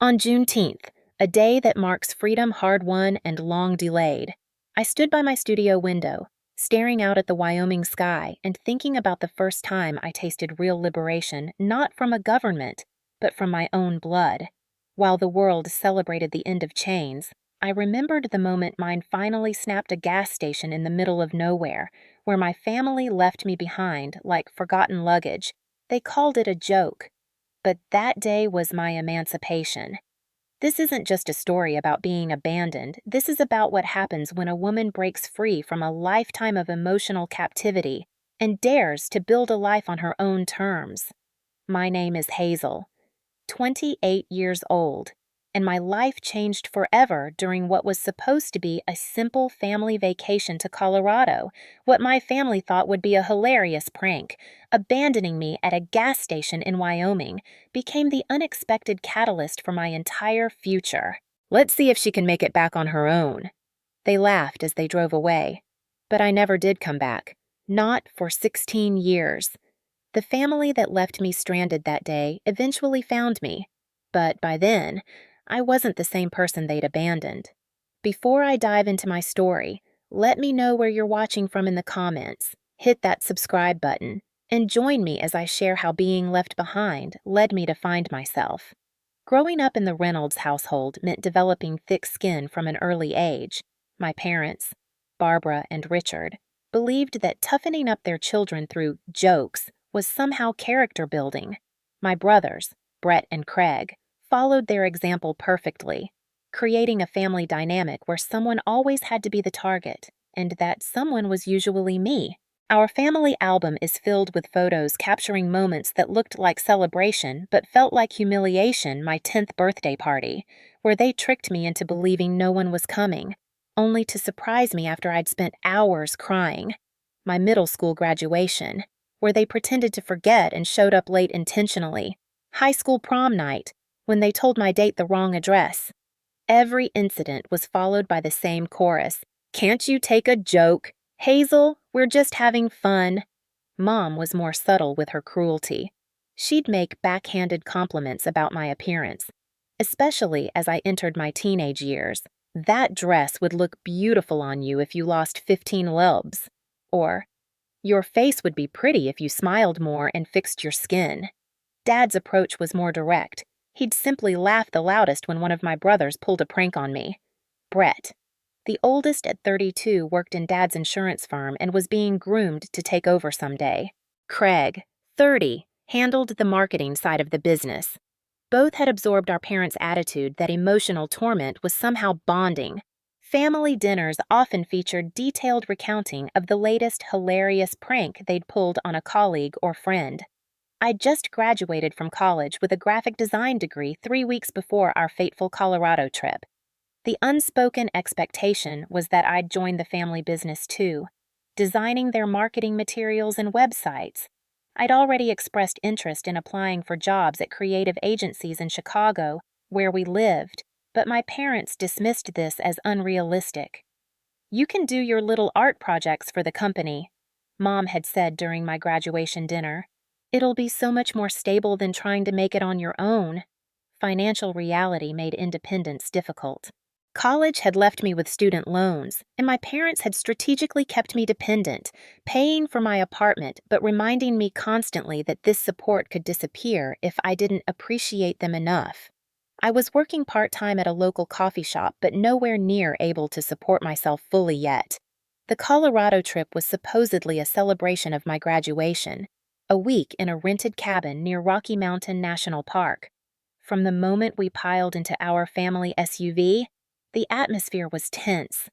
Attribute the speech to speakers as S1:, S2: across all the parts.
S1: On Juneteenth, a day that marks freedom hard-won and long delayed, I stood by my studio window, staring out at the Wyoming sky and thinking about the first time I tasted real liberation not from a government, but from my own blood. While the world celebrated the end of chains, I remembered the moment mine finally snapped a gas station in the middle of nowhere, where my family left me behind like forgotten luggage. They called it a joke. But that day was my emancipation. This isn't just a story about being abandoned. This is about what happens when a woman breaks free from a lifetime of emotional captivity and dares to build a life on her own terms. My name is Hazel, 28 years old, and my life changed forever during what was supposed to be a simple family vacation to Colorado, what my family thought would be a hilarious prank. Abandoning me at a gas station in Wyoming became the unexpected catalyst for my entire future. Let's see if she can make it back on her own. They laughed as they drove away, but I never did come back, not for 16 years. The family that left me stranded that day eventually found me, but by then, I wasn't the same person they'd abandoned. Before I dive into my story, let me know where you're watching from in the comments, hit that subscribe button, and join me as I share how being left behind led me to find myself. Growing up in the Reynolds household meant developing thick skin from an early age. My parents, Barbara and Richard, believed that toughening up their children through jokes was somehow character building. My brothers, Brett and Craig, followed their example perfectly, creating a family dynamic where someone always had to be the target, and that someone was usually me. Our family album is filled with photos capturing moments that looked like celebration but felt like humiliation. My 10th birthday party, where they tricked me into believing no one was coming, only to surprise me after I'd spent hours crying. My middle school graduation, where they pretended to forget and showed up late intentionally. High school prom night, when they told my date the wrong address. Every incident was followed by the same chorus. Can't you take a joke? Hazel, we're just having fun. Mom was more subtle with her cruelty. She'd make backhanded compliments about my appearance, especially as I entered my teenage years. That dress would look beautiful on you if you lost 15 lbs. Or, your face would be pretty if you smiled more and fixed your skin. Dad's approach was more direct. He'd simply laugh the loudest when one of my brothers pulled a prank on me. Brett, the oldest at 32, worked in Dad's insurance firm and was being groomed to take over someday. Craig, 30, handled the marketing side of the business. Both had absorbed our parents' attitude that emotional torment was somehow bonding. Family dinners often featured detailed recounting of the latest hilarious prank they'd pulled on a colleague or friend. I'd just graduated from college with a graphic design degree 3 weeks before our fateful Colorado trip. The unspoken expectation was that I'd join the family business too, designing their marketing materials and websites. I'd already expressed interest in applying for jobs at creative agencies in Chicago, where we lived, but my parents dismissed this as unrealistic. You can do your little art projects for the company, Mom had said during my graduation dinner. It'll be so much more stable than trying to make it on your own. Financial reality made independence difficult. College had left me with student loans, and my parents had strategically kept me dependent, paying for my apartment but reminding me constantly that this support could disappear if I didn't appreciate them enough. I was working part-time at a local coffee shop but nowhere near able to support myself fully yet. The Colorado trip was supposedly a celebration of my graduation, a week in a rented cabin near Rocky Mountain National Park. From the moment we piled into our family SUV, the atmosphere was tense.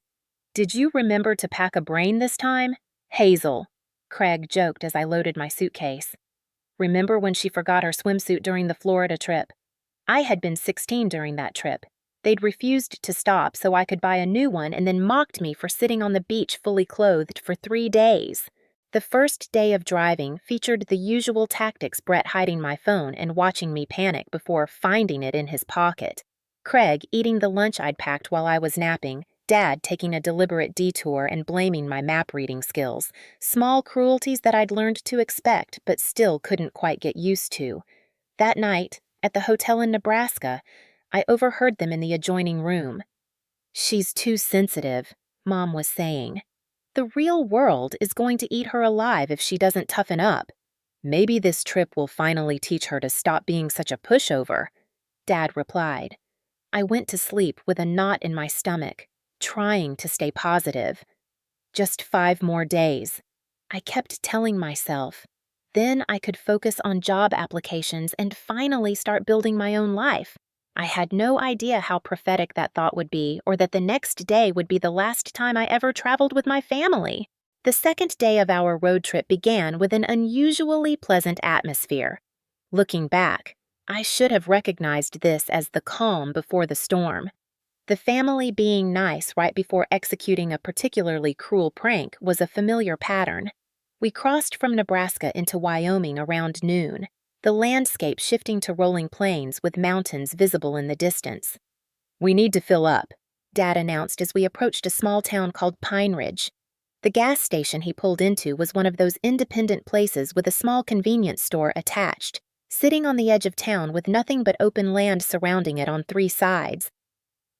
S1: Did you remember to pack a brain this time? Hazel, Craig joked as I loaded my suitcase. Remember when she forgot her swimsuit during the Florida trip? I had been 16 during that trip. They'd refused to stop so I could buy a new one and then mocked me for sitting on the beach fully clothed for 3 days. The first day of driving featured the usual tactics: Brett hiding my phone and watching me panic before finding it in his pocket, Craig eating the lunch I'd packed while I was napping, Dad taking a deliberate detour and blaming my map reading skills, small cruelties that I'd learned to expect but still couldn't quite get used to. That night, at the hotel in Nebraska, I overheard them in the adjoining room. "She's too sensitive," Mom was saying. "The real world is going to eat her alive if she doesn't toughen up. Maybe this trip will finally teach her to stop being such a pushover," Dad replied. I went to sleep with a knot in my stomach, trying to stay positive. Just 5 more days, I kept telling myself. Then I could focus on job applications and finally start building my own life. I had no idea how prophetic that thought would be, or that the next day would be the last time I ever traveled with my family. The second day of our road trip began with an unusually pleasant atmosphere. Looking back, I should have recognized this as the calm before the storm. The family being nice right before executing a particularly cruel prank was a familiar pattern. We crossed from Nebraska into Wyoming around noon, the landscape shifting to rolling plains with mountains visible in the distance. "We need to fill up," Dad announced as we approached a small town called Pine Ridge. The gas station he pulled into was one of those independent places with a small convenience store attached, sitting on the edge of town with nothing but open land surrounding it on 3 sides.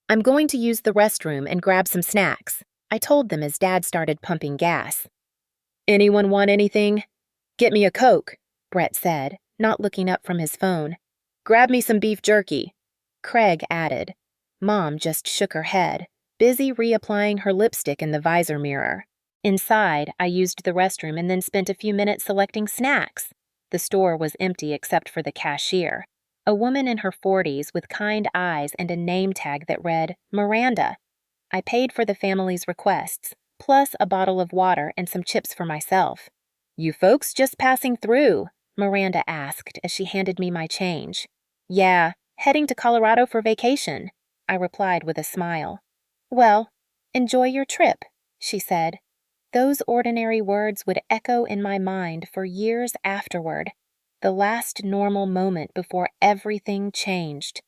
S1: "I'm going to use the restroom and grab some snacks," I told them as Dad started pumping gas. "Anyone want anything?" "Get me a Coke," Brett said, not looking up from his phone. "Grab me some beef jerky," Craig added. Mom just shook her head, busy reapplying her lipstick in the visor mirror. Inside, I used the restroom and then spent a few minutes selecting snacks. The store was empty except for the cashier, a woman in her 40s with kind eyes and a name tag that read Miranda. I paid for the family's requests, plus a bottle of water and some chips for myself. "You folks just passing through?" Miranda asked as she handed me my change. "Yeah, heading to Colorado for vacation," I replied with a smile. "Well, enjoy your trip," she said. Those ordinary words would echo in my mind for years afterward, the last normal moment before everything changed.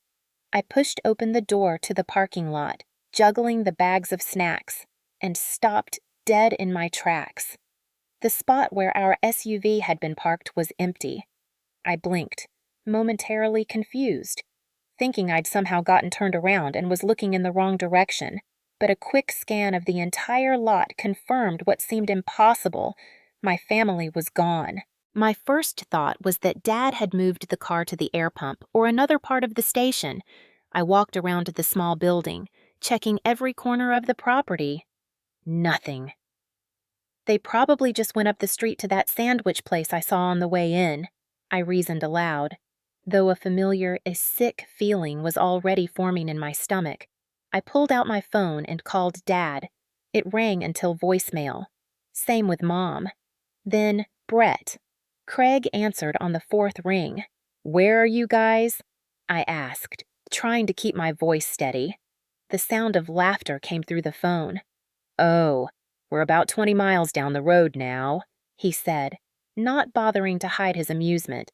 S1: I pushed open the door to the parking lot, juggling the bags of snacks, and stopped dead in my tracks. The spot where our SUV had been parked was empty. I blinked, momentarily confused, thinking I'd somehow gotten turned around and was looking in the wrong direction. But a quick scan of the entire lot confirmed what seemed impossible. My family was gone. My first thought was that Dad had moved the car to the air pump or another part of the station. I walked around the small building, checking every corner of the property. Nothing. They probably just went up the street to that sandwich place I saw on the way in, I reasoned aloud, though a sick feeling was already forming in my stomach. I pulled out my phone and called Dad. It rang until voicemail. Same with Mom. Then Brett. Craig answered on the 4th ring. "Where are you guys?" I asked, trying to keep my voice steady. The sound of laughter came through the phone. "Oh, we're about 20 miles down the road now," he said, not bothering to hide his amusement.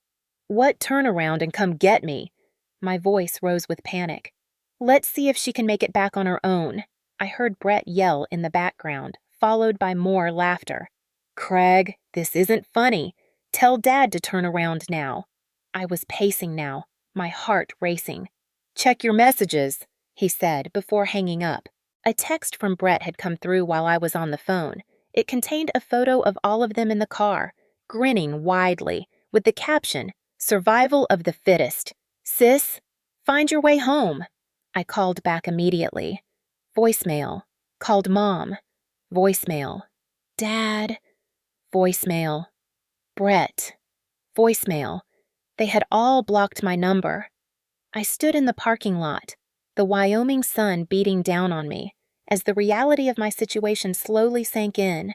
S1: "What, turn around and come get me?" My voice rose with panic. "Let's see if she can make it back on her own," I heard Brett yell in the background, followed by more laughter. "Craig, this isn't funny. Tell Dad to turn around now." I was pacing now, my heart racing. "Check your messages," he said before hanging up. A text from Brett had come through while I was on the phone. It contained a photo of all of them in the car, grinning widely, with the caption, "Survival of the fittest. Sis, find your way home." I called back immediately. Voicemail. Called Mom. Voicemail. Dad. Voicemail. Brett. Voicemail. They had all blocked my number. I stood in the parking lot, the Wyoming sun beating down on me, as the reality of my situation slowly sank in.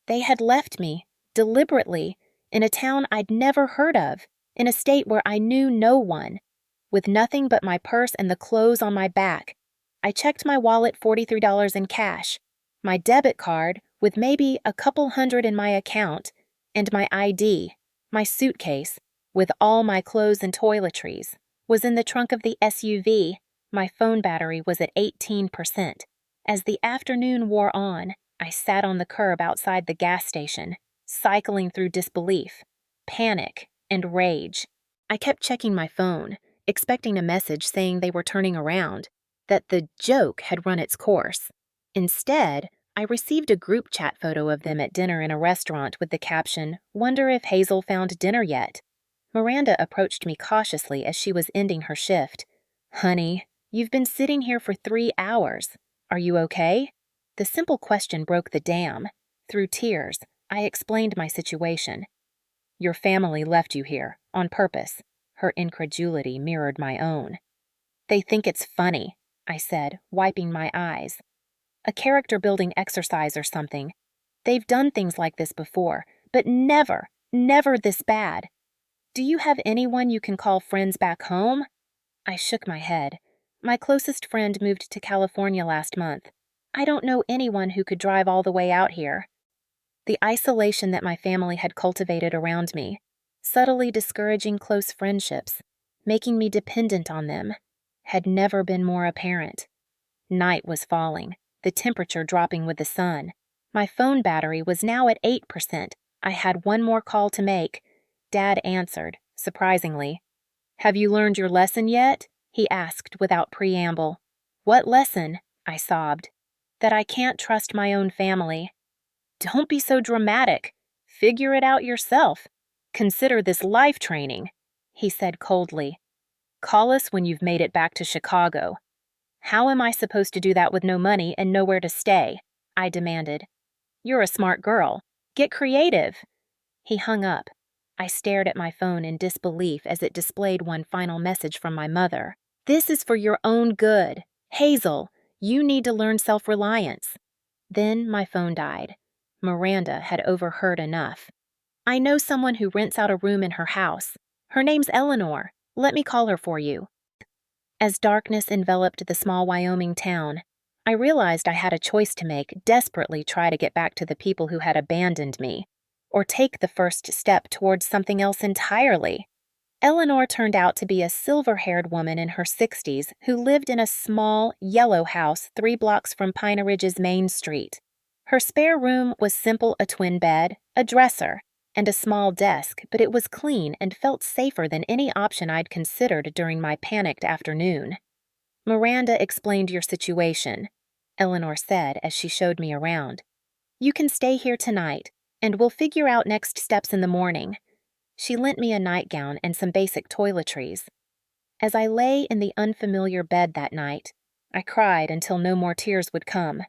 S1: They had left me, deliberately, in a town I'd never heard of, in a state where I knew no one. With nothing but my purse and the clothes on my back, I checked my wallet, $43 in cash, my debit card with maybe a couple hundred in my account, and my ID, my suitcase, with all my clothes and toiletries, was in the trunk of the SUV. My phone battery was at 18%. As the afternoon wore on, I sat on the curb outside the gas station, cycling through disbelief, panic, and rage. I kept checking my phone, expecting a message saying they were turning around, that the joke had run its course. Instead, I received a group chat photo of them at dinner in a restaurant with the caption, "Wonder if Hazel found dinner yet." Miranda approached me cautiously as she was ending her shift. "Honey, you've been sitting here for 3 hours. Are you okay?" The simple question broke the dam. Through tears, I explained my situation. "Your family left you here, on purpose." Her incredulity mirrored my own. "They think it's funny," I said, wiping my eyes. "A character-building exercise or something. They've done things like this before, but never, never this bad. Do you have anyone you can call friends back home?" I shook my head. "My closest friend moved to California last month. I don't know anyone who could drive all the way out here." The isolation that my family had cultivated around me, subtly discouraging close friendships, making me dependent on them, had never been more apparent. Night was falling, the temperature dropping with the sun. My phone battery was now at 8%. I had one more call to make. Dad answered, surprisingly. "Have you learned your lesson yet?" he asked without preamble. "What lesson?" I sobbed. "That I can't trust my own family." "Don't be so dramatic. Figure it out yourself. Consider this life training," he said coldly. "Call us when you've made it back to Chicago." "How am I supposed to do that with no money and nowhere to stay?" I demanded. "You're a smart girl. Get creative." He hung up. I stared at my phone in disbelief as it displayed one final message from my mother. "This is for your own good. Hazel, you need to learn self-reliance." Then my phone died. Miranda had overheard enough. "I know someone who rents out a room in her house. Her name's Eleanor. Let me call her for you." As darkness enveloped the small Wyoming town, I realized I had a choice to make: desperately try to get back to the people who had abandoned me, or take the first step towards something else entirely. Eleanor turned out to be a silver-haired woman in her 60s who lived in a small, yellow house 3 blocks from Pine Ridge's Main Street. Her spare room was simple: a twin bed, a dresser, and a small desk, but it was clean and felt safer than any option I'd considered during my panicked afternoon. "Miranda explained your situation," Eleanor said as she showed me around. "You can stay here tonight, and we'll figure out next steps in the morning." She lent me a nightgown and some basic toiletries. As I lay in the unfamiliar bed that night, I cried until no more tears would come.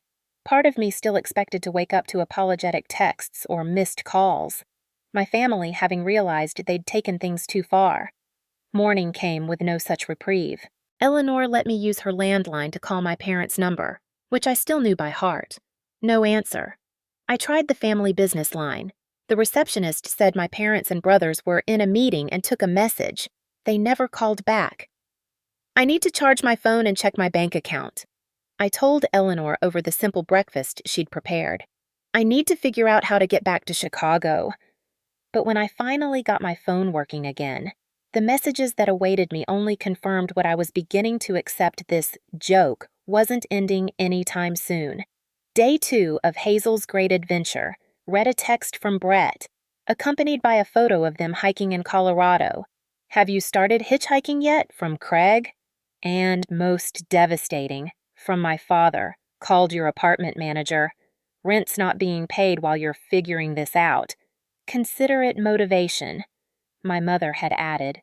S1: Part of me still expected to wake up to apologetic texts or missed calls, my family having realized they'd taken things too far. Morning came with no such reprieve. Eleanor let me use her landline to call my parents' number, which I still knew by heart. No answer. I tried the family business line. The receptionist said my parents and brothers were in a meeting and took a message. They never called back. "I need to charge my phone and check my bank account," I told Eleanor over the simple breakfast she'd prepared. "I need to figure out how to get back to Chicago." But when I finally got my phone working again, the messages that awaited me only confirmed what I was beginning to accept: this joke wasn't ending anytime soon. Day 2 of Hazel's great adventure read a text from Brett, accompanied by a photo of them hiking in Colorado. "Have you started hitchhiking yet?" from Craig. And most devastating, from my father, "Called your apartment manager. Rent's not being paid while you're figuring this out. Consider it motivation." My mother had added,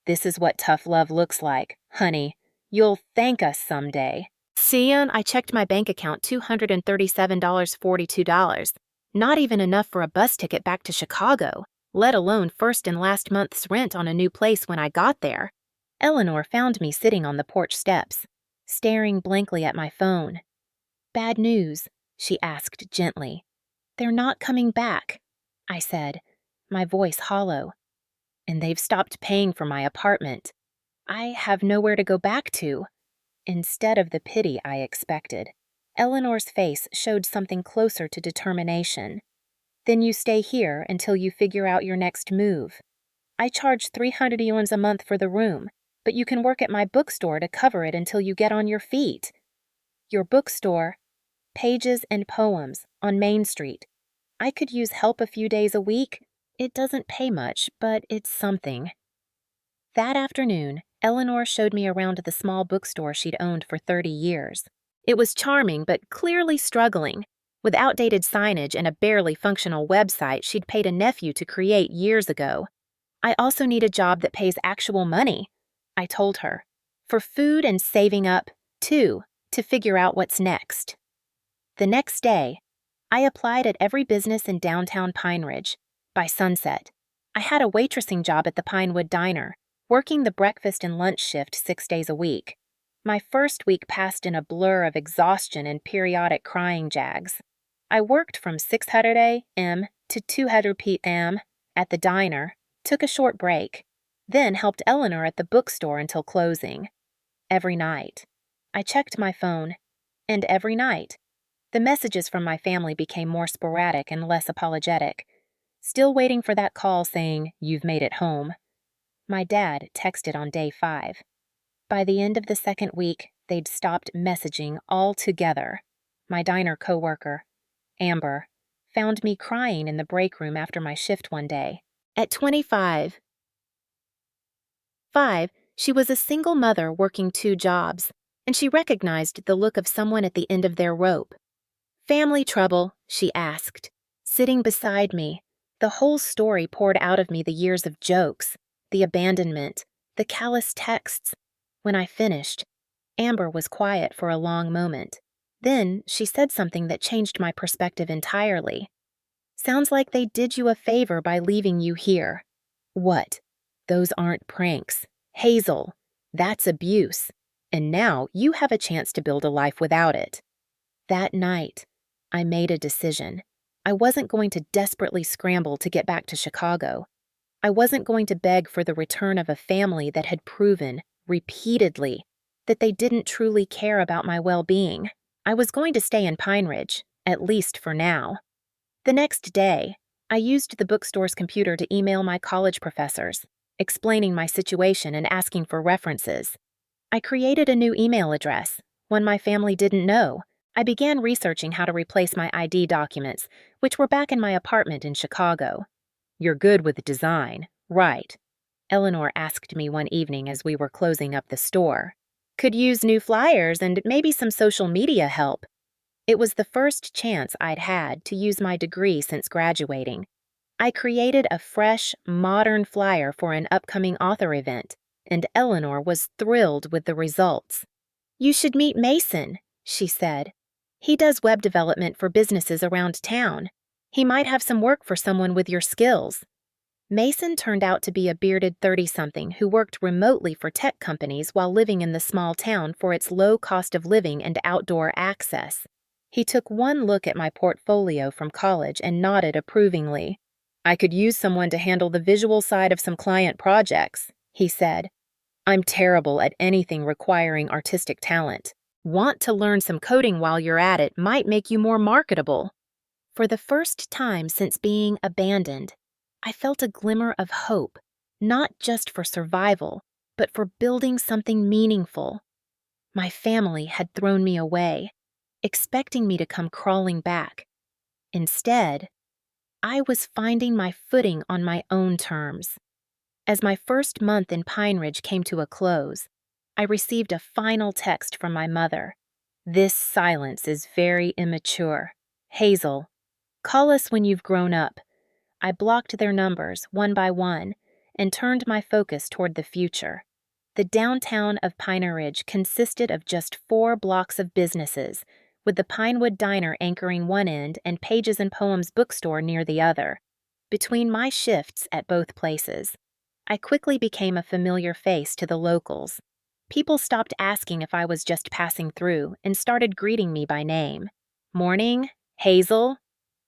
S1: "This is what tough love looks like, honey. You'll thank us someday." Soon, I checked my bank account: $237.42. Not even enough for a bus ticket back to Chicago, let alone first and last month's rent on a new place when I got there. Eleanor found me sitting on the porch steps, staring blankly at my phone. "Bad news?" she asked gently. "They're not coming back," I said, my voice hollow. "And they've stopped paying for my apartment. I have nowhere to go back to." Instead of the pity I expected, Eleanor's face showed something closer to determination. "Then you stay here until you figure out your next move. I charge 300 yuans a month for the room, but you can work at my bookstore to cover it until you get on your feet." "Your bookstore?" "Pages and Poems, on Main Street. I could use help a few days a week. It doesn't pay much, but it's something." That afternoon, Eleanor showed me around the small bookstore she'd owned for 30 years. It was charming but clearly struggling. With outdated signage and a barely functional website she'd paid a nephew to create years ago. I also need a job that pays actual money, I told her. For food and saving up, too, to figure out what's next. The next day, I applied at every business in downtown Pine Ridge. By sunset, I had a waitressing job at the Pinewood Diner, working the breakfast and lunch shift 6 days a week. My first week passed in a blur of exhaustion and periodic crying jags. I worked from 600 a.m. to 200 p.m. at the diner, took a short break, then helped Eleanor at the bookstore until closing. Every night, I checked my phone, and every night, the messages from my family became more sporadic and less apologetic. Still waiting for that call saying, "You've made it home." My dad texted on day 5. By the end of the second week, they'd stopped messaging altogether. My diner coworker, Amber, found me crying in the break room after my shift one day. At 25, she was a single mother working 2 jobs, and she recognized the look of someone at the end of their rope. "Family trouble?" she asked. Sitting beside me, the whole story poured out of me, the years of jokes, the abandonment, the callous texts. When I finished, Amber was quiet for a long moment. Then she said something that changed my perspective entirely. "Sounds like they did you a favor by leaving you here." "What? Those aren't pranks. Hazel, that's abuse. And now you have a chance to build a life without it." That night, I made a decision. I wasn't going to desperately scramble to get back to Chicago. I wasn't going to beg for the return of a family that had proven, repeatedly, that they didn't truly care about my well-being. I was going to stay in Pine Ridge, at least for now. The next day, I used the bookstore's computer to email my college professors, explaining my situation and asking for references. I created a new email address, one my family didn't know. I began researching how to replace my ID documents, which were back in my apartment in Chicago. "You're good with design, right?" Eleanor asked me one evening as we were closing up the store. "Could use new flyers and maybe some social media help." It was the first chance I'd had to use my degree since graduating. I created a fresh, modern flyer for an upcoming author event, and Eleanor was thrilled with the results. "You should meet Mason," she said. "He does web development for businesses around town. He might have some work for someone with your skills." Mason turned out to be a bearded 30-something who worked remotely for tech companies while living in the small town for its low cost of living and outdoor access. He took one look at my portfolio from college and nodded approvingly. "I could use someone to handle the visual side of some client projects," he said. "I'm terrible at anything requiring artistic talent. Want to learn some coding while you're at it might make you more marketable." For the first time since being abandoned, I felt a glimmer of hope, not just for survival, but for building something meaningful. My family had thrown me away, expecting me to come crawling back. Instead, I was finding my footing on my own terms. As my first month in Pine Ridge came to a close, I received a final text from my mother. "This silence is very immature. Hazel, call us when you've grown up." I blocked their numbers one by one and turned my focus toward the future. The downtown of Pine Ridge consisted of just 4 blocks of businesses, with the Pinewood Diner anchoring one end and Pages and Poems bookstore near the other. Between my shifts at both places, I quickly became a familiar face to the locals. People stopped asking if I was just passing through and started greeting me by name. "Morning, Hazel,"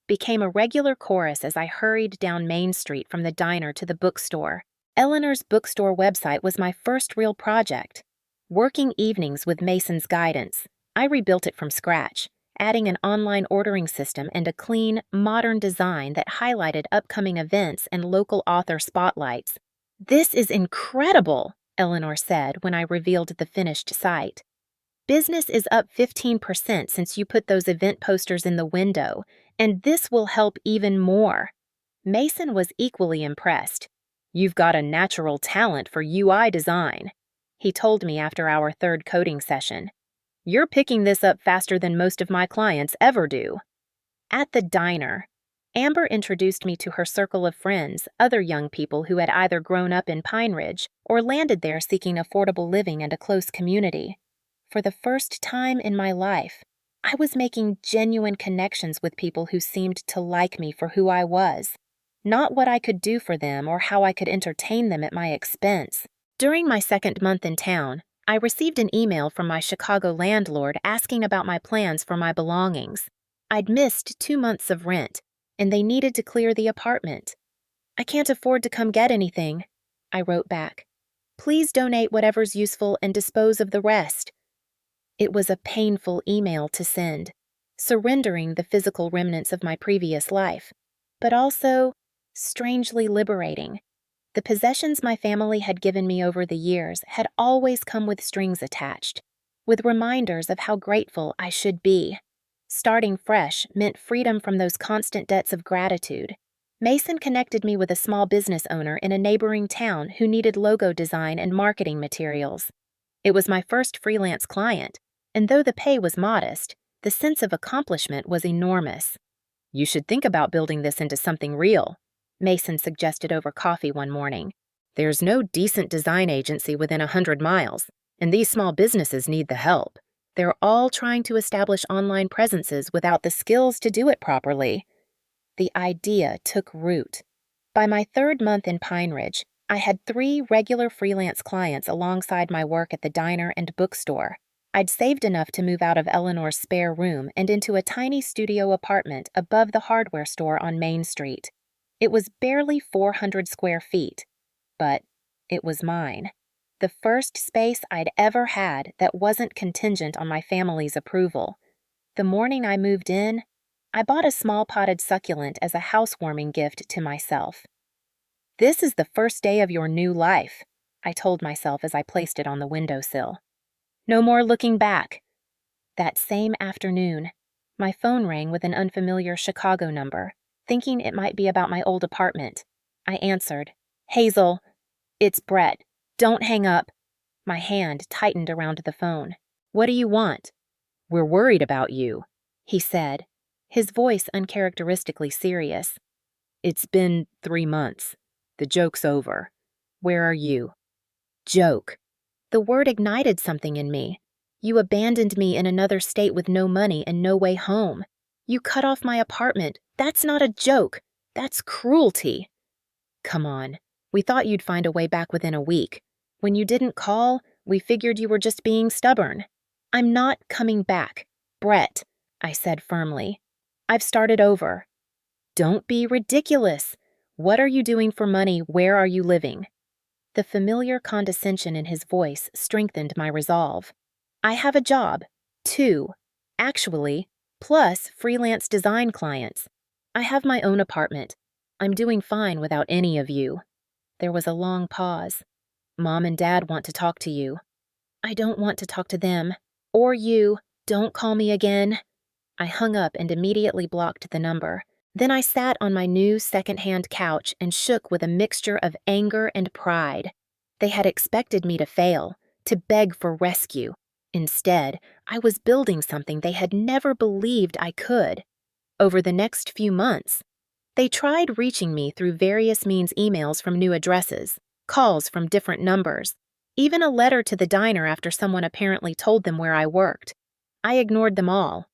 S1: became a regular chorus as I hurried down Main Street from the diner to the bookstore. Eleanor's bookstore website was my first real project. Working evenings with Mason's guidance, I rebuilt it from scratch, adding an online ordering system and a clean, modern design that highlighted upcoming events and local author spotlights. "This is incredible," Eleanor said when I revealed the finished site. "Business is up 15% since you put those event posters in the window, and this will help even more." Mason was equally impressed. "You've got a natural talent for UI design." he told me after our third coding session. "You're picking this up faster than most of my clients ever do." At the diner, Amber introduced me to her circle of friends, other young people who had either grown up in Pine Ridge or landed there seeking affordable living and a close community. For the first time in my life, I was making genuine connections with people who seemed to like me for who I was, not what I could do for them or how I could entertain them at my expense. During my second month in town, I received an email from my Chicago landlord asking about my plans for my belongings. I'd missed 2 months of rent, and they needed to clear the apartment. "I can't afford to come get anything," I wrote back. "Please donate whatever's useful and dispose of the rest." It was a painful email to send, surrendering the physical remnants of my previous life, but also strangely liberating. The possessions my family had given me over the years had always come with strings attached, with reminders of how grateful I should be. Starting fresh meant freedom from those constant debts of gratitude. Mason connected me with a small business owner in a neighboring town who needed logo design and marketing materials. It was my first freelance client, and though the pay was modest, the sense of accomplishment was enormous. "You should think about building this into something real," Mason suggested over coffee one morning. "There's no decent design agency within 100 miles, and these small businesses need the help. They're all trying to establish online presences without the skills to do it properly." The idea took root. By my third month in Pine Ridge, I had 3 regular freelance clients alongside my work at the diner and bookstore. I'd saved enough to move out of Eleanor's spare room and into a tiny studio apartment above the hardware store on Main Street. It was barely 400 square feet, but it was mine. The first space I'd ever had that wasn't contingent on my family's approval. The morning I moved in, I bought a small potted succulent as a housewarming gift to myself. "This is the first day of your new life," I told myself as I placed it on the windowsill. "No more looking back." That same afternoon, my phone rang with an unfamiliar Chicago number. Thinking it might be about my old apartment, I answered. "Hazel, it's Brett. Don't hang up." My hand tightened around the phone. "What do you want?" "We're worried about you," he said, his voice uncharacteristically serious. "It's been 3 months. The joke's over. Where are you?" Joke. The word ignited something in me. You abandoned me in another state with no money and no way home. You cut off my apartment. That's not a joke. That's cruelty. "Come on. We thought you'd find a way back within a week. When you didn't call, we figured you were just being stubborn." "I'm not coming back, Brett," I said firmly. "I've started over." "Don't be ridiculous. What are you doing for money? Where are you living?" The familiar condescension in his voice strengthened my resolve. "I have a job. 2, actually, plus freelance design clients. I have my own apartment. I'm doing fine without any of you." There was a long pause. "Mom and Dad want to talk to you." "I don't want to talk to them. Or you. Don't call me again." I hung up and immediately blocked the number. Then I sat on my new second-hand couch and shook with a mixture of anger and pride. They had expected me to fail, to beg for rescue. Instead, I was building something they had never believed I could. Over the next few months, they tried reaching me through various means: emails from new addresses, calls from different numbers, even a letter to the diner after someone apparently told them where I worked. I ignored them all.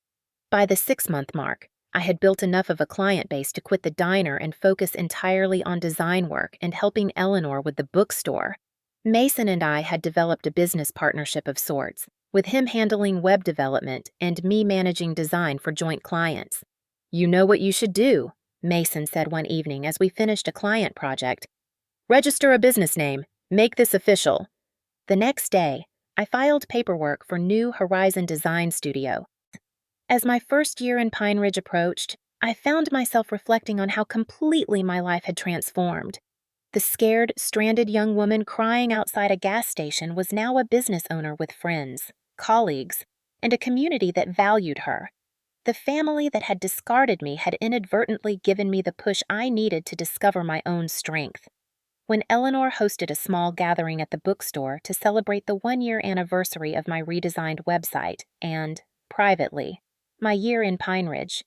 S1: By the 6-month mark, I had built enough of a client base to quit the diner and focus entirely on design work and helping Eleanor with the bookstore. Mason and I had developed a business partnership of sorts, with him handling web development and me managing design for joint clients. "You know what you should do," Mason said one evening as we finished a client project. "Register a business name. Make this official." The next day, I filed paperwork for New Horizon Design Studio. As my first year in Pine Ridge approached, I found myself reflecting on how completely my life had transformed. The scared, stranded young woman crying outside a gas station was now a business owner with friends, colleagues, and a community that valued her. The family that had discarded me had inadvertently given me the push I needed to discover my own strength. when Eleanor hosted a small gathering at the bookstore to celebrate the 1-year anniversary of my redesigned website and, privately, my year in Pine Ridge.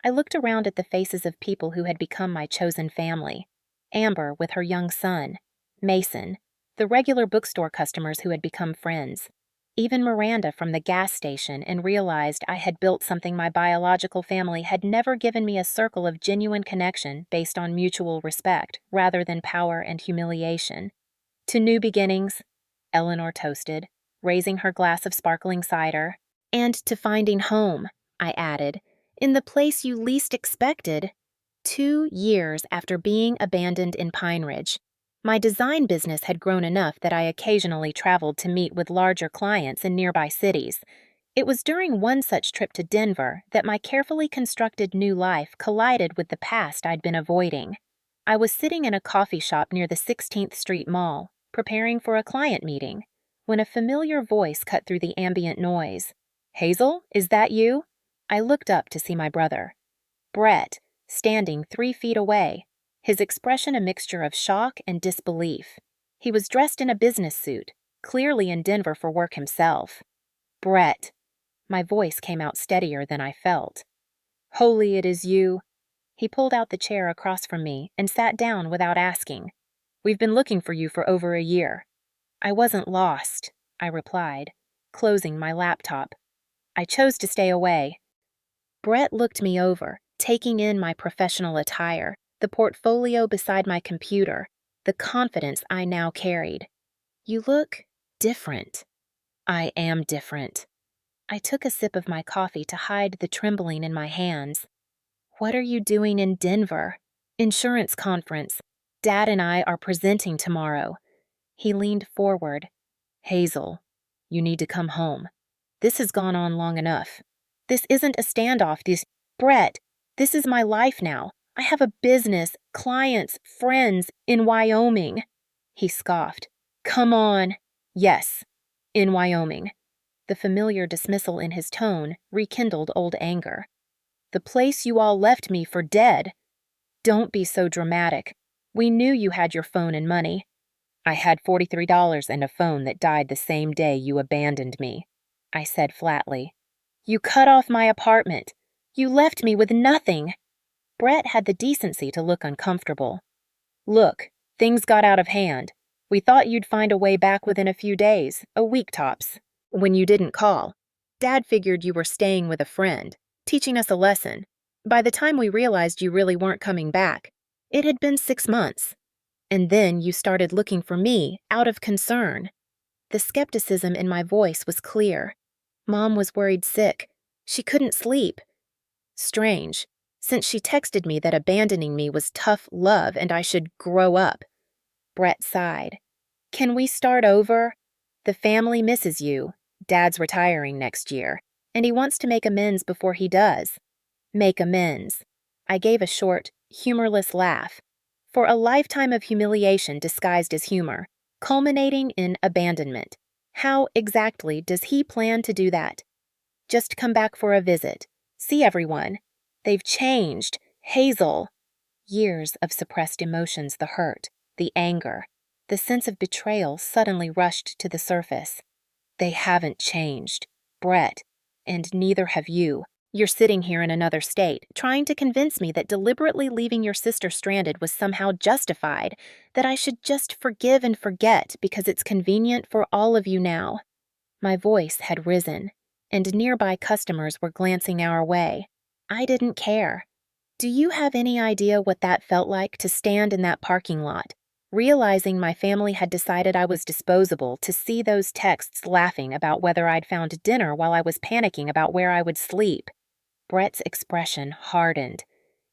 S1: I looked around at the faces of people who had become my chosen family. Amber with her young son, Mason, the regular bookstore customers who had become friends, even Miranda from the gas station, and realized I had built something my biological family had never given me: a circle of genuine connection based on mutual respect rather than power and humiliation. To new beginnings, Eleanor toasted, raising her glass of sparkling cider. And to finding home, I added, in the place you least expected. 2 years after being abandoned in Pine Ridge, my design business had grown enough that I occasionally traveled to meet with larger clients in nearby cities. It was during one such trip to Denver that my carefully constructed new life collided with the past I'd been avoiding. I was sitting in a coffee shop near the 16th Street Mall, preparing for a client meeting, when a familiar voice cut through the ambient noise. "Hazel, is that you?" I looked up to see my brother, Brett, standing 3 feet away, his expression a mixture of shock and disbelief. He was dressed in a business suit, clearly in Denver for work himself. "Brett." My voice came out steadier than I felt. "Holy, it is you." He pulled out the chair across from me and sat down without asking. "We've been looking for you for over a year." "I wasn't lost," I replied, closing my laptop. "I chose to stay away." Brett looked me over, taking in my professional attire, the portfolio beside my computer, the confidence I now carried. "You look different." "I am different." I took a sip of my coffee to hide the trembling in my hands. "What are you doing in Denver?" "Insurance conference. Dad and I are presenting tomorrow." He leaned forward. "Hazel, you need to come home. This has gone on long enough. This isn't a standoff. Brett, this is my life now. I have a business, clients, friends in Wyoming." He scoffed. "Come on." "Yes, in Wyoming." The familiar dismissal in his tone rekindled old anger. "The place you all left me for dead." "Don't be so dramatic. We knew you had your phone and money." "I had $43 and a phone that died the same day you abandoned me," I said flatly. "You cut off my apartment. You left me with nothing." Brett had the decency to look uncomfortable. "Look, things got out of hand. We thought you'd find a way back within a few days, a week tops. When you didn't call, Dad figured you were staying with a friend, teaching us a lesson. By the time we realized you really weren't coming back, it had been 6 months. And then you started looking for me out of concern." The skepticism in my voice was clear. Mom was worried sick. She couldn't sleep. Strange, since she texted me that abandoning me was tough love and I should grow up. Brett sighed. "Can we start over? The family misses you. Dad's retiring next year, and he wants to make amends before he does." "Make amends." I gave a short, humorless laugh. For a lifetime of humiliation disguised as humor, culminating in abandonment. How exactly does he plan to do that? "Just come back for a visit. See everyone. They've changed. Hazel." Years of suppressed emotions, the hurt, the anger, the sense of betrayal suddenly rushed to the surface. "They haven't changed, Brett, and neither have you. You're sitting here in another state, trying to convince me that deliberately leaving your sister stranded was somehow justified, that I should just forgive and forget because it's convenient for all of you now." My voice had risen, and nearby customers were glancing our way. I didn't care. Do you have any idea what that felt like, to stand in that parking lot, realizing my family had decided I was disposable, to see those texts laughing about whether I'd found dinner while I was panicking about where I would sleep? Brett's expression hardened.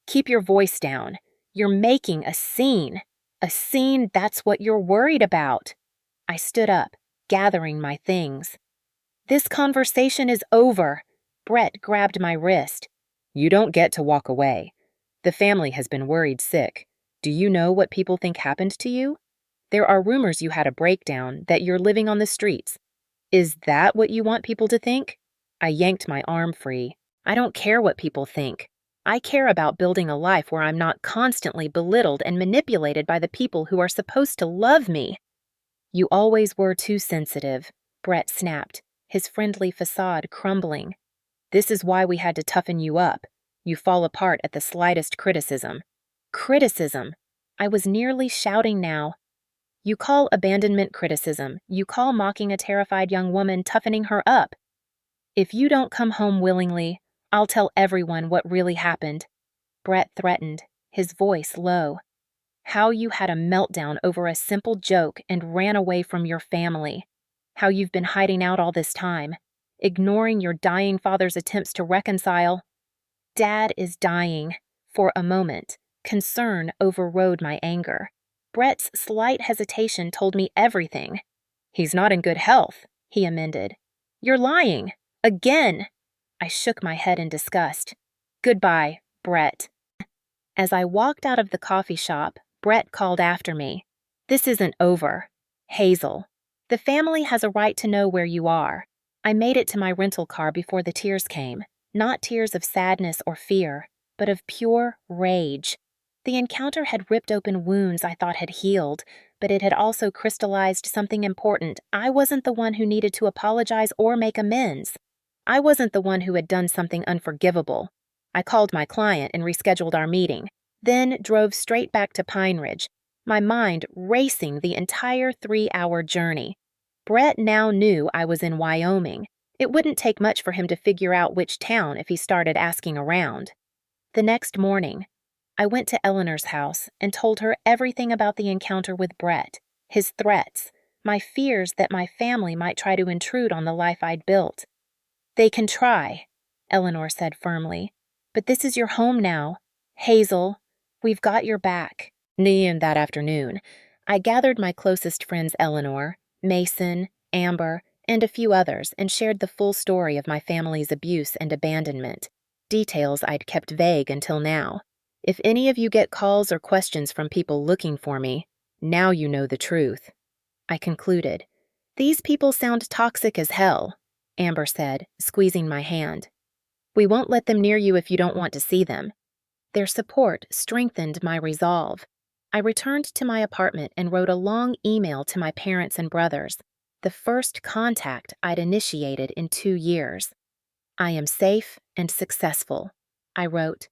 S1: "Keep your voice down. You're making a scene. A scene, that's what you're worried about." I stood up, gathering my things. "This conversation is over." Brett grabbed my wrist. "You don't get to walk away. The family has been worried sick. Do you know what people think happened to you? There are rumors you had a breakdown, that you're living on the streets. Is that what you want people to think?" I yanked my arm free. "I don't care what people think." I care about building a life where I'm not constantly belittled and manipulated by the people who are supposed to love me. You always were too sensitive, Brett snapped, his friendly facade crumbling. This is why we had to toughen you up. You fall apart at the slightest criticism. Criticism! I was nearly shouting now. You call abandonment criticism. You call mocking a terrified young woman toughening her up. If you don't come home willingly, I'll tell everyone what really happened. Brett threatened, his voice low. How you had a meltdown over a simple joke and ran away from your family. How you've been hiding out all this time, ignoring your dying father's attempts to reconcile. Dad is dying. For a moment, concern overrode my anger. Brett's slight hesitation told me everything. He's not in good health, he amended. You're lying. Again. I shook my head in disgust. Goodbye, Brett. As I walked out of the coffee shop, Brett called after me. This isn't over. Hazel. The family has a right to know where you are. I made it to my rental car before the tears came. Not tears of sadness or fear, but of pure rage. The encounter had ripped open wounds I thought had healed, but it had also crystallized something important. I wasn't the one who needed to apologize or make amends. I wasn't the one who had done something unforgivable. I called my client and rescheduled our meeting, then drove straight back to Pine Ridge, my mind racing the entire 3-hour journey. Brett now knew I was in Wyoming. It wouldn't take much for him to figure out which town if he started asking around. The next morning, I went to Eleanor's house and told her everything about the encounter with Brett, his threats, my fears that my family might try to intrude on the life I'd built. They can try, Eleanor said firmly, but this is your home now. Hazel, we've got your back. And that afternoon, I gathered my closest friends Eleanor, Mason, Amber, and a few others and shared the full story of my family's abuse and abandonment, details I'd kept vague until now. If any of you get calls or questions from people looking for me, now you know the truth. I concluded. These people sound toxic as hell, Amber said, squeezing my hand. We won't let them near you if you don't want to see them. Their support strengthened my resolve. I returned to my apartment and wrote a long email to my parents and brothers, the first contact I'd initiated in 2 years. I am safe and successful, I wrote.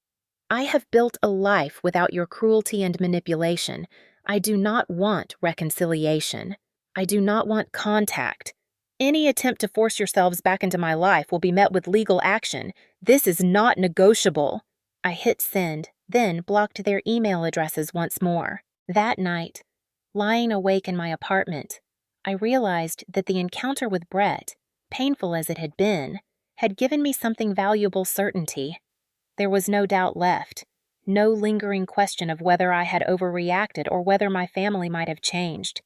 S1: I have built a life without your cruelty and manipulation. I do not want reconciliation. I do not want contact. Any attempt to force yourselves back into my life will be met with legal action. This is not negotiable. I hit send, then blocked their email addresses once more. That night, lying awake in my apartment, I realized that the encounter with Brett, painful as it had been, had given me something valuable certainty. There was no doubt left, no lingering question of whether I had overreacted or whether my family might have changed.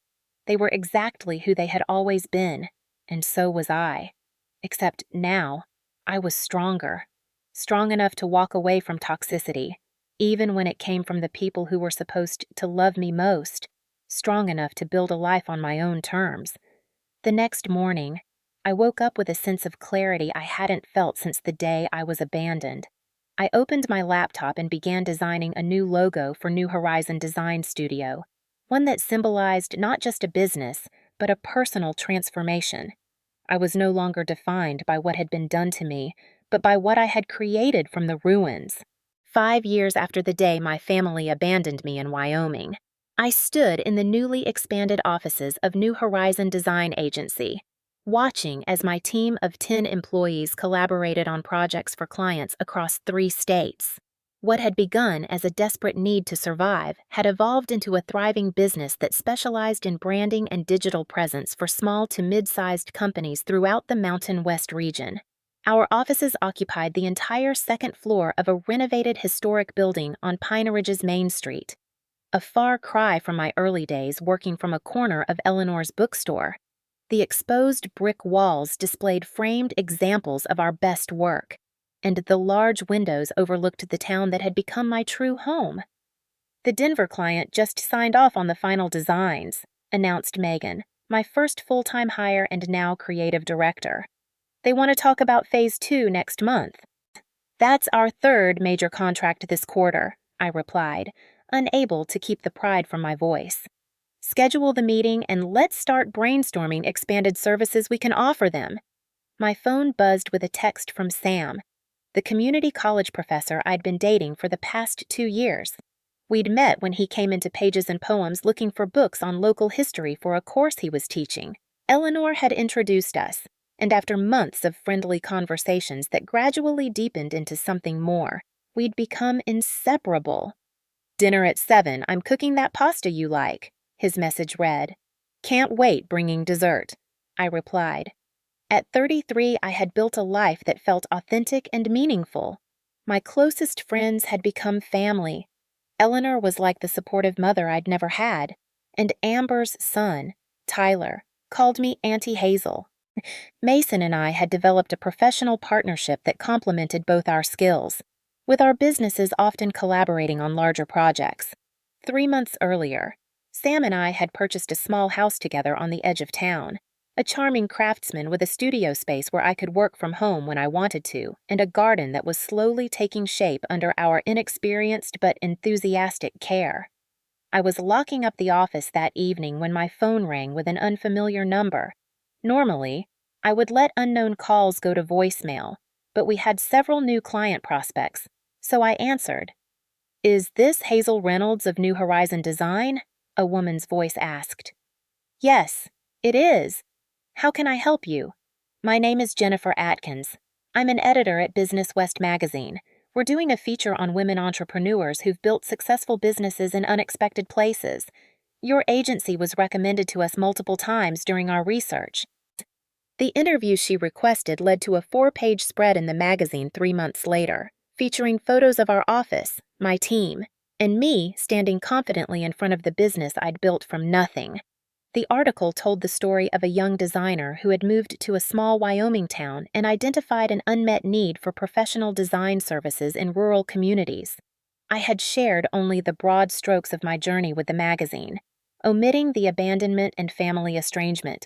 S1: They were exactly who they had always been, and so was I. Except now, I was stronger. Strong enough to walk away from toxicity, even when it came from the people who were supposed to love me most. Strong enough to build a life on my own terms. The next morning, I woke up with a sense of clarity I hadn't felt since the day I was abandoned. I opened my laptop and began designing a new logo for New Horizon Design Studio, one that symbolized not just a business, but a personal transformation. I was no longer defined by what had been done to me, but by what I had created from the ruins. 5 years after the day my family abandoned me in Wyoming, I stood in the newly expanded offices of New Horizon Design Agency, watching as my team of 10 employees collaborated on projects for clients across 3 states. What had begun as a desperate need to survive had evolved into a thriving business that specialized in branding and digital presence for small to mid-sized companies throughout the Mountain West region. Our offices occupied the entire second floor of a renovated historic building on Pine Ridge's Main Street, a far cry from my early days working from a corner of Eleanor's bookstore. The exposed brick walls displayed framed examples of our best work, and the large windows overlooked the town that had become my true home. The Denver client just signed off on the final designs, announced Megan, my first full-time hire and now creative director. They want to talk about Phase 2 next month. That's our third major contract this quarter, I replied, unable to keep the pride from my voice. Schedule the meeting and let's start brainstorming expanded services we can offer them. My phone buzzed with a text from Sam, the community college professor I'd been dating for the past 2 years. We'd met when he came into Pages and Poems looking for books on local history for a course he was teaching. Eleanor had introduced us, and after months of friendly conversations that gradually deepened into something more, we'd become inseparable. "Dinner at 7, I'm cooking that pasta you like," his message read. "Can't wait bringing dessert," I replied. At 33, I had built a life that felt authentic and meaningful. My closest friends had become family. Eleanor was like the supportive mother I'd never had, and Amber's son, Tyler, called me Auntie Hazel. Mason and I had developed a professional partnership that complemented both our skills, with our businesses often collaborating on larger projects. 3 months earlier, Sam and I had purchased a small house together on the edge of town, a charming craftsman with a studio space where I could work from home when I wanted to, and a garden that was slowly taking shape under our inexperienced but enthusiastic care. I was locking up the office that evening when my phone rang with an unfamiliar number. Normally, I would let unknown calls go to voicemail, but we had several new client prospects, so I answered. "Is this Hazel Reynolds of New Horizon Design?" a woman's voice asked. "Yes, it is. How can I help you?" "My name is Jennifer Atkins. I'm an editor at Business West magazine. We're doing a feature on women entrepreneurs who've built successful businesses in unexpected places. Your agency was recommended to us multiple times during our research." The interview she requested led to a 4-page spread in the magazine 3 months later, featuring photos of our office, my team, and me standing confidently in front of the business I'd built from nothing. The article told the story of a young designer who had moved to a small Wyoming town and identified an unmet need for professional design services in rural communities. I had shared only the broad strokes of my journey with the magazine, omitting the abandonment and family estrangement.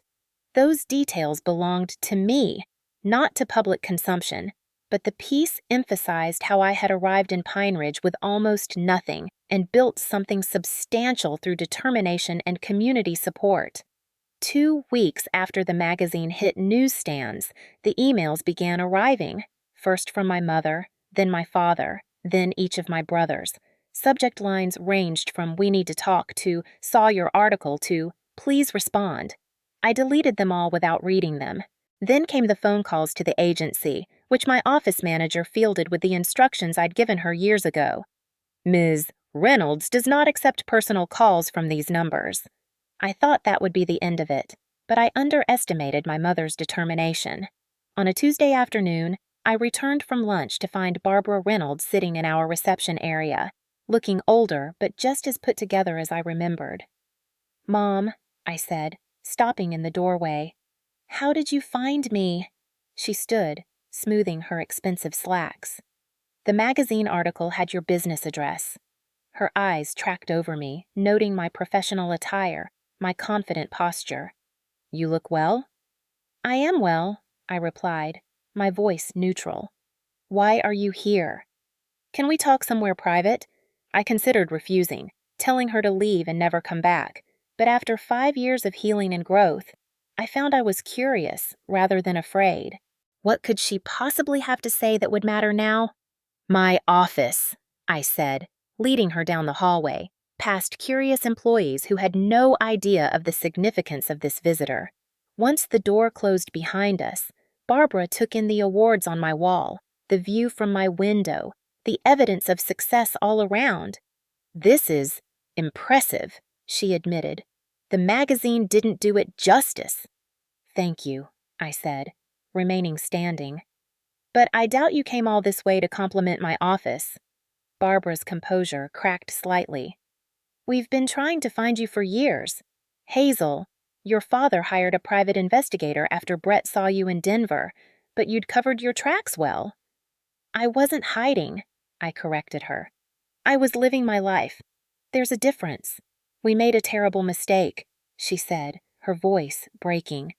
S1: Those details belonged to me, not to public consumption, but the piece emphasized how I had arrived in Pine Ridge with almost nothing and built something substantial through determination and community support. 2 weeks after the magazine hit newsstands, the emails began arriving, first from my mother, then my father, then each of my brothers. Subject lines ranged from "We need to talk" to "Saw your article" to "Please respond." I deleted them all without reading them. Then came the phone calls to the agency, which my office manager fielded with the instructions I'd given her years ago. "Ms. Reynolds does not accept personal calls from these numbers." I thought that would be the end of it, but I underestimated my mother's determination. On a Tuesday afternoon, I returned from lunch to find Barbara Reynolds sitting in our reception area, looking older but just as put together as I remembered. "Mom," I said, stopping in the doorway. "How did you find me?" She stood, smoothing her expensive slacks. "The magazine article had your business address." Her eyes tracked over me, noting my professional attire, my confident posture. "You look well?" "I am well," I replied, my voice neutral. "Why are you here?" "Can we talk somewhere private?" I considered refusing, telling her to leave and never come back, but after 5 years of healing and growth, I found I was curious rather than afraid. What could she possibly have to say that would matter now? "My office," I said, leading her down the hallway, past curious employees who had no idea of the significance of this visitor. Once the door closed behind us, Barbara took in the awards on my wall, the view from my window, the evidence of success all around. "This is impressive," she admitted. "The magazine didn't do it justice." "Thank you," I said, remaining standing. "But I doubt you came all this way to compliment my office." Barbara's composure cracked slightly. "We've been trying to find you for years. Hazel, your father hired a private investigator after Brett saw you in Denver, but you'd covered your tracks well." "I wasn't hiding," I corrected her. "I was living my life. There's a difference." "We made a terrible mistake," she said, her voice breaking.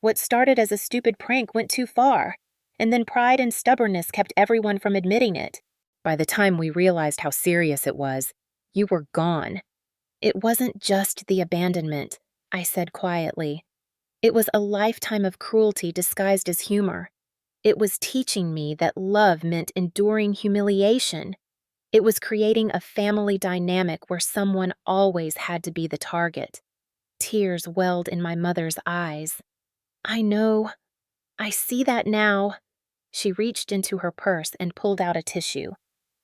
S1: "What started as a stupid prank went too far. and then pride and stubbornness kept everyone from admitting it. By the time we realized how serious it was, you were gone. It wasn't just the abandonment, I said quietly. It was a lifetime of cruelty disguised as humor. It was teaching me that love meant enduring humiliation. It was creating a family dynamic where someone always had to be the target. Tears welled in my mother's eyes. I know. I see that now. She reached into her purse and pulled out a tissue.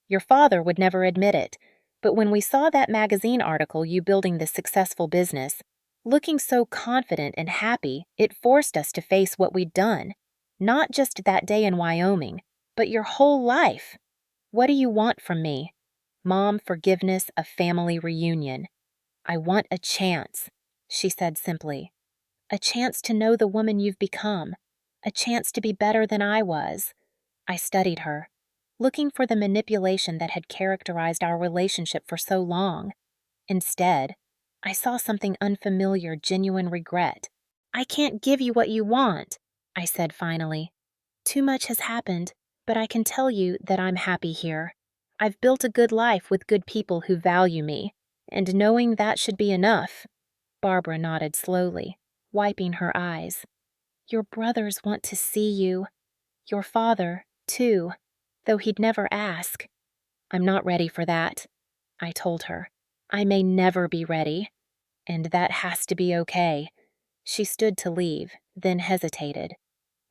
S1: Your father would never admit it, but when we saw that magazine article you building this successful business, looking so confident and happy, it forced us to face what we'd done. Not just that day in Wyoming, but your whole life. What do you want from me? Mom, forgiveness, a family reunion. I want a chance, she said simply. A chance to know the woman you've become. A chance to be better than I was. I studied her, looking for the manipulation that had characterized our relationship for so long. Instead, I saw something unfamiliar, genuine regret. I can't give you what you want, I said finally. Too much has happened, but I can tell you that I'm happy here. I've built a good life with good people who value me, and knowing that should be enough. Barbara nodded slowly, wiping her eyes. Your brothers want to see you. Your father, too, though he'd never ask. I'm not ready for that, I told her. I may never be ready, and that has to be okay. She stood to leave, then hesitated.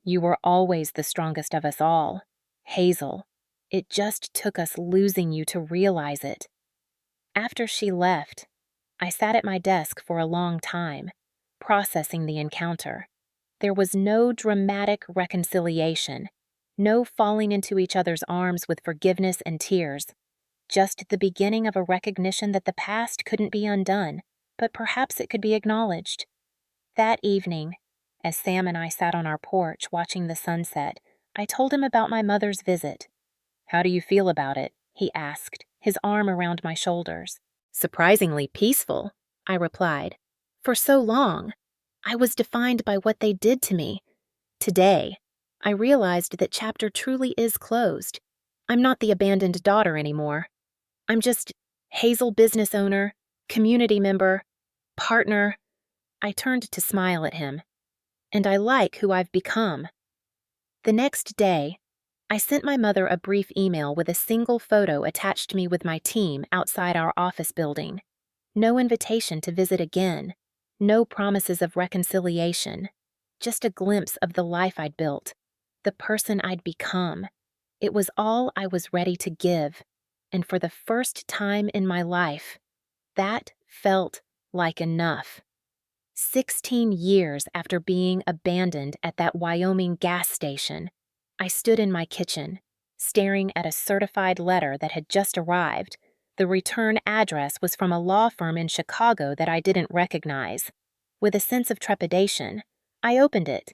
S1: You were always the strongest of us all, Hazel. It just took us losing you to realize it. After she left, I sat at my desk for a long time, processing the encounter. There was no dramatic reconciliation, no falling into each other's arms with forgiveness and tears, just the beginning of a recognition that the past couldn't be undone, but perhaps it could be acknowledged. That evening, as Sam and I sat on our porch watching the sunset, I told him about my mother's visit. How do you feel about it? He asked, his arm around my shoulders. Surprisingly peaceful, I replied. For so long, I was defined by what they did to me. Today, I realized that chapter truly is closed. I'm not the abandoned daughter anymore. I'm just Hazel, business owner, community member, partner. I turned to smile at him. And I like who I've become. The next day, I sent my mother a brief email with a single photo attached to me with my team outside our office building. No invitation to visit again. No promises of reconciliation. Just a glimpse of the life I'd built, the person I'd become. It was all I was ready to give. And for the first time in my life, that felt like enough. 16 years after being abandoned at that Wyoming gas station, I stood in my kitchen, staring at a certified letter that had just arrived. The return address was from a law firm in Chicago that I didn't recognize. With a sense of trepidation, I opened it.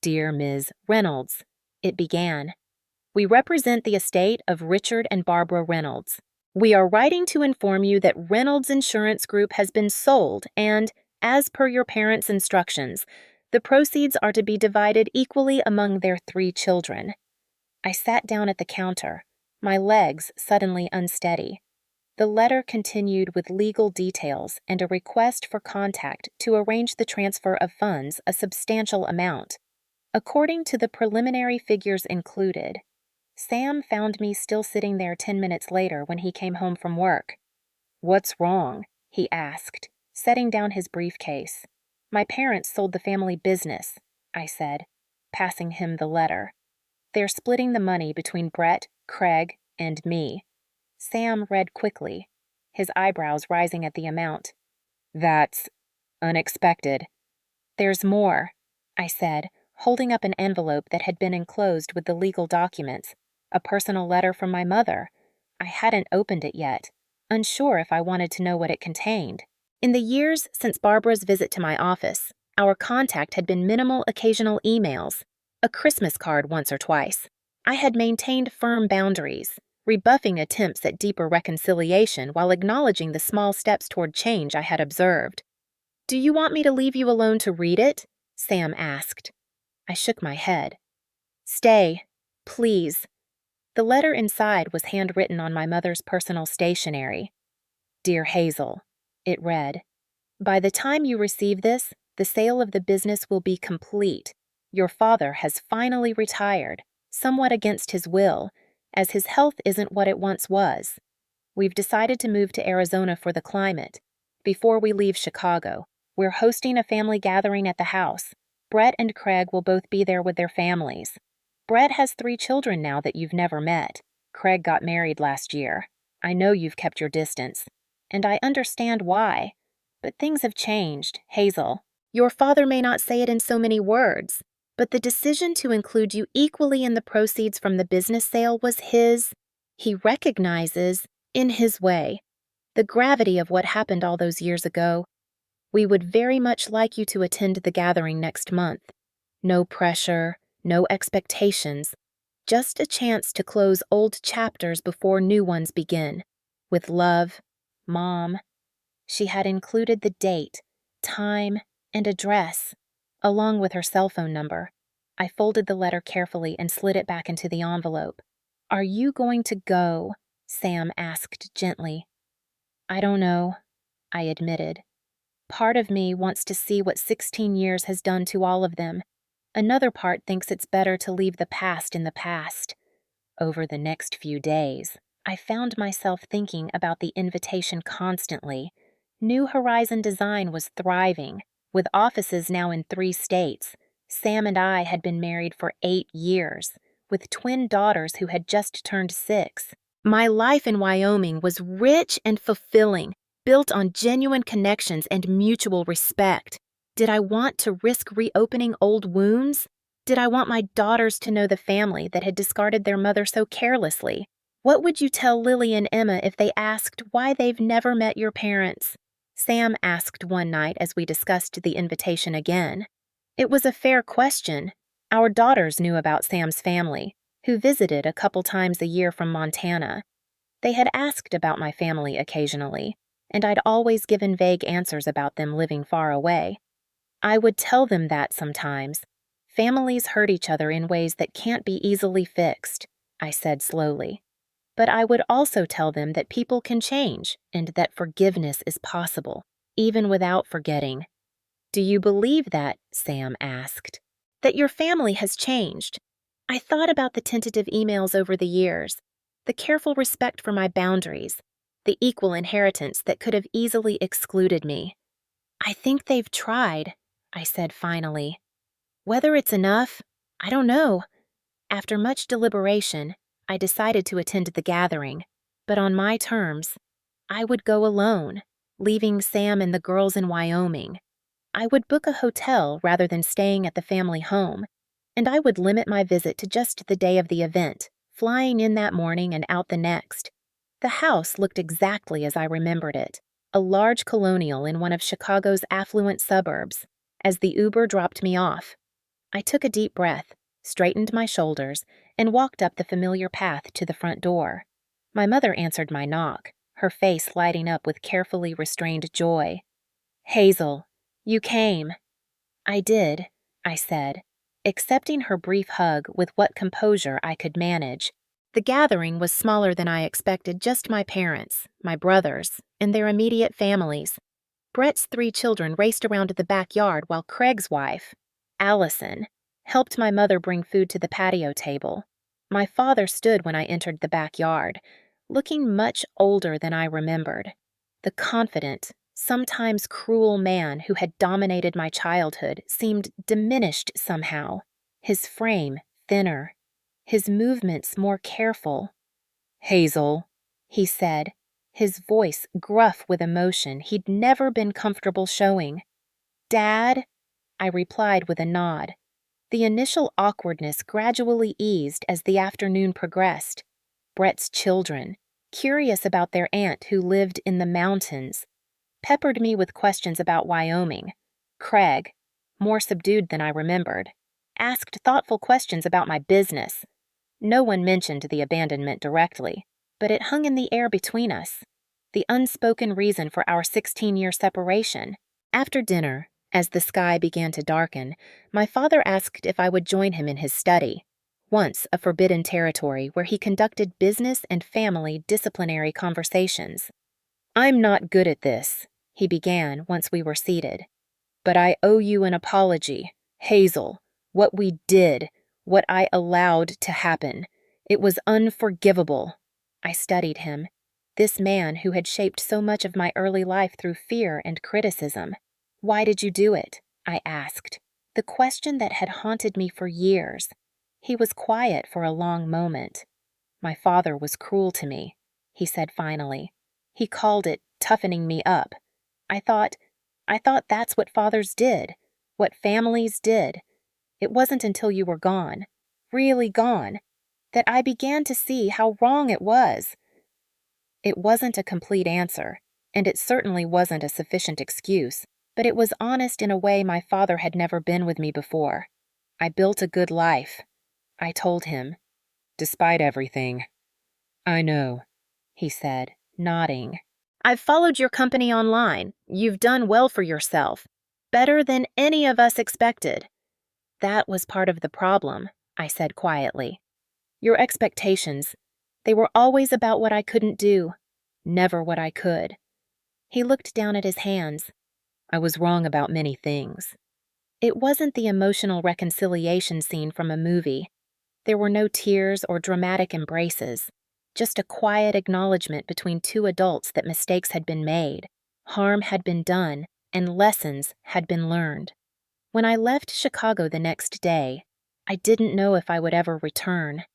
S1: Dear Ms. Reynolds, it began. We represent the estate of Richard and Barbara Reynolds. We are writing to inform you that Reynolds Insurance Group has been sold and, as per your parents' instructions, the proceeds are to be divided equally among their 3 children. I sat down at the counter, my legs suddenly unsteady. The letter continued with legal details and a request for contact to arrange the transfer of funds, a substantial amount. According to the preliminary figures included, Sam found me still sitting there 10 minutes later when he came home from work. What's wrong? He asked, setting down his briefcase. My parents sold the family business, I said, passing him the letter. They're splitting the money between Brett, Craig, and me. Sam read quickly, his eyebrows rising at the amount. That's unexpected. There's more, I said, holding up an envelope that had been enclosed with the legal documents, a personal letter from my mother. I hadn't opened it yet, unsure if I wanted to know what it contained. In the years since Barbara's visit to my office, our contact had been minimal occasional emails, a Christmas card once or twice. I had maintained firm boundaries, rebuffing attempts at deeper reconciliation while acknowledging the small steps toward change I had observed. Do you want me to leave you alone to read it? Sam asked. I shook my head. Stay, please." The letter inside was handwritten on my mother's personal stationery. "Dear Hazel," it read, "by the time you receive this, the sale of the business will be complete. Your father has finally retired, somewhat against his will, as his health isn't what it once was. We've decided to move to Arizona for the climate. Before we leave Chicago, we're hosting a family gathering at the house. Brett and Craig will both be there with their families. Brett has 3 children now that you've never met. Craig got married last year. I know you've kept your distance, and I understand why. But things have changed, Hazel. Your father may not say it in so many words, but the decision to include you equally in the proceeds from the business sale was his. He recognizes, in his way, the gravity of what happened all those years ago. We would very much like you to attend the gathering next month. No pressure, no expectations, just a chance to close old chapters before new ones begin. With love, Mom." She had included the date, time, and address, along with her cell phone number. I folded the letter carefully and slid it back into the envelope. "Are you going to go?" Sam asked gently. "I don't know," I admitted. "Part of me wants to see what 16 years has done to all of them. Another part thinks it's better to leave the past in the past." Over the next few days, I found myself thinking about the invitation constantly. New Horizon Design was thriving, with offices now in 3 states. Sam and I had been married for 8 years, with twin daughters who had just turned 6. My life in Wyoming was rich and fulfilling, built on genuine connections and mutual respect. Did I want to risk reopening old wounds? Did I want my daughters to know the family that had discarded their mother so carelessly? What would you tell Lily and Emma if they asked why they've never met your parents? Sam asked one night as we discussed the invitation again. It was a fair question. Our daughters knew about Sam's family, who visited a couple times a year from Montana. They had asked about my family occasionally, and I'd always given vague answers about them living far away. I would tell them that sometimes. Families hurt each other in ways that can't be easily fixed, I said slowly. But I would also tell them that people can change and that forgiveness is possible, even without forgetting. "Do you believe that?" Sam asked. "That your family has changed?" I thought about the tentative emails over the years, the careful respect for my boundaries, the equal inheritance that could have easily excluded me. "I think they've tried," I said finally. "Whether it's enough, I don't know." After much deliberation, I decided to attend the gathering, but on my terms. I would go alone, leaving Sam and the girls in Wyoming. I would book a hotel rather than staying at the family home, and I would limit my visit to just the day of the event, flying in that morning and out the next. The house looked exactly as I remembered it, a large colonial in one of Chicago's affluent suburbs. As the Uber dropped me off, I took a deep breath, straightened my shoulders, and walked up the familiar path to the front door. My mother answered my knock, her face lighting up with carefully restrained joy. "Hazel, you came." "I did," I said, accepting her brief hug with what composure I could manage. The gathering was smaller than I expected, just my parents, my brothers, and their immediate families. Brett's 3 children raced around the backyard while Craig's wife, Allison, helped my mother bring food to the patio table. My father stood when I entered the backyard, looking much older than I remembered. The confident, sometimes cruel man who had dominated my childhood seemed diminished somehow, his frame thinner, his movements more careful. "Hazel," he said, his voice gruff with emotion he'd never been comfortable showing. "Dad?" I replied with a nod. The initial awkwardness gradually eased as the afternoon progressed. Brett's children, curious about their aunt who lived in the mountains, peppered me with questions about Wyoming. Craig, more subdued than I remembered, asked thoughtful questions about my business. No one mentioned the abandonment directly, but it hung in the air between us, the unspoken reason for our 16-year separation. After dinner, as the sky began to darken, my father asked if I would join him in his study. once a forbidden territory where he conducted business and family disciplinary conversations. "I'm not good at this," he began once we were seated. "But I owe you an apology. Hazel, what we did, what I allowed to happen, it was unforgivable." I studied him, this man who had shaped so much of my early life through fear and criticism. "Why did you do it?" I asked, the question that had haunted me for years. He was quiet for a long moment. "My father was cruel to me," he said finally. "He called it toughening me up. I thought that's what fathers did, what families did. It wasn't until you were gone, really gone, that I began to see how wrong it was." It wasn't a complete answer, and it certainly wasn't a sufficient excuse, but it was honest in a way my father had never been with me before. "I built a good life," I told him. "Despite everything." "I know," he said, nodding. "I've followed your company online. You've done well for yourself. Better than any of us expected." "That was part of the problem," I said quietly. "Your expectations, they were always about what I couldn't do, never what I could." He looked down at his hands. "I was wrong about many things." It wasn't the emotional reconciliation scene from a movie. There were no tears or dramatic embraces, just a quiet acknowledgement between two adults that mistakes had been made, harm had been done, and lessons had been learned. When I left Chicago the next day, I didn't know if I would ever return.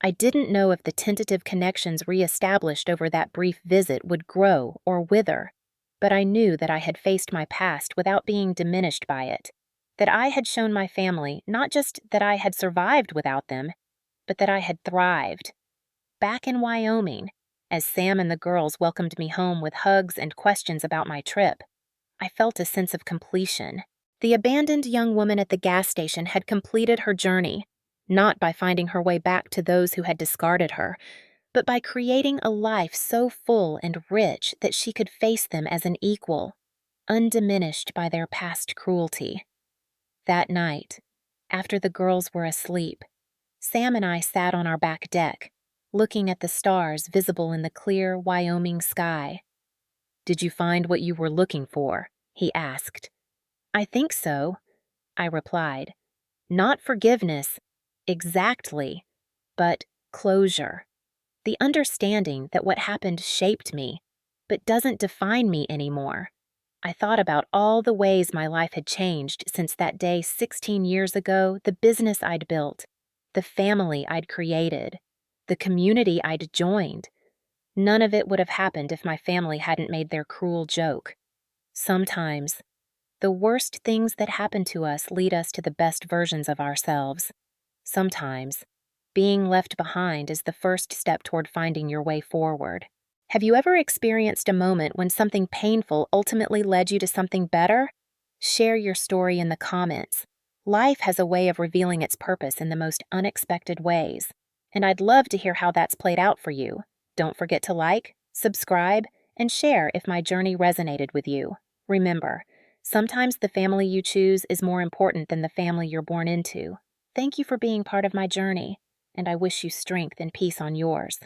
S1: I didn't know if the tentative connections reestablished over that brief visit would grow or wither, but I knew that I had faced my past without being diminished by it, that I had shown my family not just that I had survived without them, but that I had thrived. Back in Wyoming, as Sam and the girls welcomed me home with hugs and questions about my trip, I felt a sense of completion. The abandoned young woman at the gas station had completed her journey, not by finding her way back to those who had discarded her, but by creating a life so full and rich that she could face them as an equal, undiminished by their past cruelty. That night, after the girls were asleep, Sam and I sat on our back deck, looking at the stars visible in the clear Wyoming sky. "Did you find what you were looking for?" he asked. "I think so," I replied. "Not forgiveness, exactly, but closure. The understanding that what happened shaped me, but doesn't define me anymore." I thought about all the ways my life had changed since that day 16 years ago, the business I'd built, the family I'd created, the community I'd joined. None of it would have happened if my family hadn't made their cruel joke. Sometimes, the worst things that happen to us lead us to the best versions of ourselves. Sometimes, being left behind is the first step toward finding your way forward. Have you ever experienced a moment when something painful ultimately led you to something better? Share your story in the comments. Life has a way of revealing its purpose in the most unexpected ways, and I'd love to hear how that's played out for you. Don't forget to like, subscribe, and share if my journey resonated with you. Remember, sometimes the family you choose is more important than the family you're born into. Thank you for being part of my journey, and I wish you strength and peace on yours.